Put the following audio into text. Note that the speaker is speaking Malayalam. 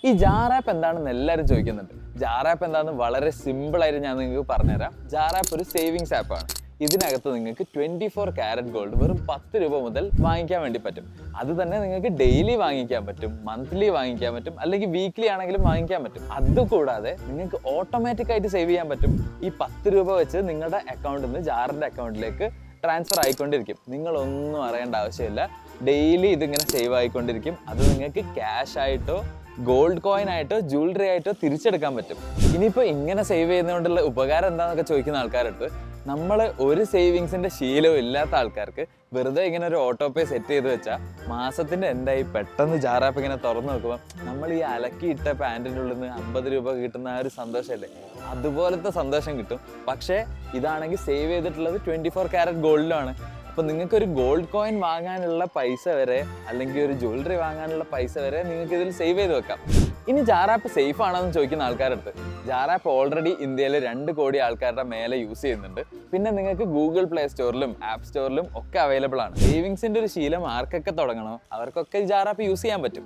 ഈ ജാർ ആപ്പ് എന്താണെന്ന് എല്ലാവരും ചോദിക്കുന്നുണ്ട്. ജാർ ആപ്പ് എന്താണെന്ന് വളരെ സിമ്പിൾ ആയിട്ട് ഞാൻ നിങ്ങൾക്ക് പറഞ്ഞുതരാം. ജാർ ആപ്പ് ഒരു സേവിങ്സ് ആപ്പാണ്. ഇതിനകത്ത് നിങ്ങൾക്ക് 24 കാരറ്റ് ഗോൾഡ് വെറും 10 രൂപ മുതൽ വാങ്ങിക്കാൻ വേണ്ടി പറ്റും. അത് തന്നെ നിങ്ങൾക്ക് ഡെയിലി വാങ്ങിക്കാൻ പറ്റും, മന്ത്ലി വാങ്ങിക്കാൻ പറ്റും, അല്ലെങ്കിൽ വീക്ക്ലി ആണെങ്കിലും വാങ്ങിക്കാൻ പറ്റും. അതുകൂടാതെ നിങ്ങൾക്ക് ഓട്ടോമാറ്റിക് ആയിട്ട് സേവ് ചെയ്യാൻ പറ്റും. ഈ 10 രൂപ വെച്ച് നിങ്ങളുടെ അക്കൗണ്ടിൽ നിന്ന് ജാറിൻ്റെ അക്കൗണ്ടിലേക്ക് ട്രാൻസ്ഫർ ആയിക്കൊണ്ടിരിക്കും. നിങ്ങളൊന്നും അറിയേണ്ട ആവശ്യമില്ല. ഡെയിലി ഇതിങ്ങനെ സേവ് ആയിക്കൊണ്ടിരിക്കും. അത് നിങ്ങൾക്ക് ക്യാഷ് ആയിട്ടോ ഗോൾഡ് കോയിൻ ആയിട്ടോ ജ്വല്ലറി ആയിട്ടോ തിരിച്ചെടുക്കാൻ പറ്റും. ഇനിയിപ്പോൾ ഇങ്ങനെ സേവ് ചെയ്യുന്നതുകൊണ്ടുള്ള ഉപകാരം എന്താണെന്നൊക്കെ ചോദിക്കുന്ന ആൾക്കാരടുത്ത്, നമ്മൾ ഒരു സേവിങ്സിൻ്റെ ശീലവും ഇല്ലാത്ത ആൾക്കാർക്ക് വെറുതെ ഇങ്ങനെ ഒരു ഓട്ടോ പേ സെറ്റ് ചെയ്ത് വെച്ചാൽ മാസത്തിൻ്റെ എന്തായി പെട്ടെന്ന് ജാർ ആപ്പ് ഇങ്ങനെ തുറന്നു നോക്കുമ്പോൾ നമ്മൾ ഈ അലക്കിയിട്ട പാൻറ്റിൻ്റെ ഉള്ളിൽ നിന്ന് 50 രൂപ കിട്ടുന്ന ആ ഒരു സന്തോഷമല്ലേ, അതുപോലത്തെ സന്തോഷം കിട്ടും. പക്ഷേ ഇതാണെങ്കിൽ സേവ് ചെയ്തിട്ടുള്ളത് 24 കാരറ്റ് ഗോൾഡിലാണ്. അപ്പോൾ നിങ്ങൾക്കൊരു ഗോൾഡ് കോയിൻ വാങ്ങാനുള്ള പൈസ വരെ അല്ലെങ്കിൽ ഒരു ജ്വല്ലറി വാങ്ങാനുള്ള പൈസ വരെ നിങ്ങൾക്ക് ഇതിൽ സേവ് ചെയ്ത് വെക്കാം. ഇനി ജാർ ആപ്പ് സേഫ് ആണോ എന്ന് ചോദിക്കുന്ന ആൾക്കാരടുത്ത്, ജാർ ആപ്പ് ഓൾറെഡി ഇന്ത്യയിൽ 2 കോടി ആൾക്കാരുടെ മേലെ യൂസ് ചെയ്യുന്നുണ്ട്. പിന്നെ നിങ്ങൾക്ക് ഗൂഗിൾ പ്ലേ സ്റ്റോറിലും ആപ്പ് സ്റ്റോറിലും ഒക്കെ അവൈലബിൾ ആണ്. സേവിങ്സിൻ്റെ ഒരു ശീലം ആർക്കൊക്കെ തുടങ്ങണോ അവർക്കൊക്കെ ജാർ ആപ്പ് യൂസ് ചെയ്യാൻ പറ്റും.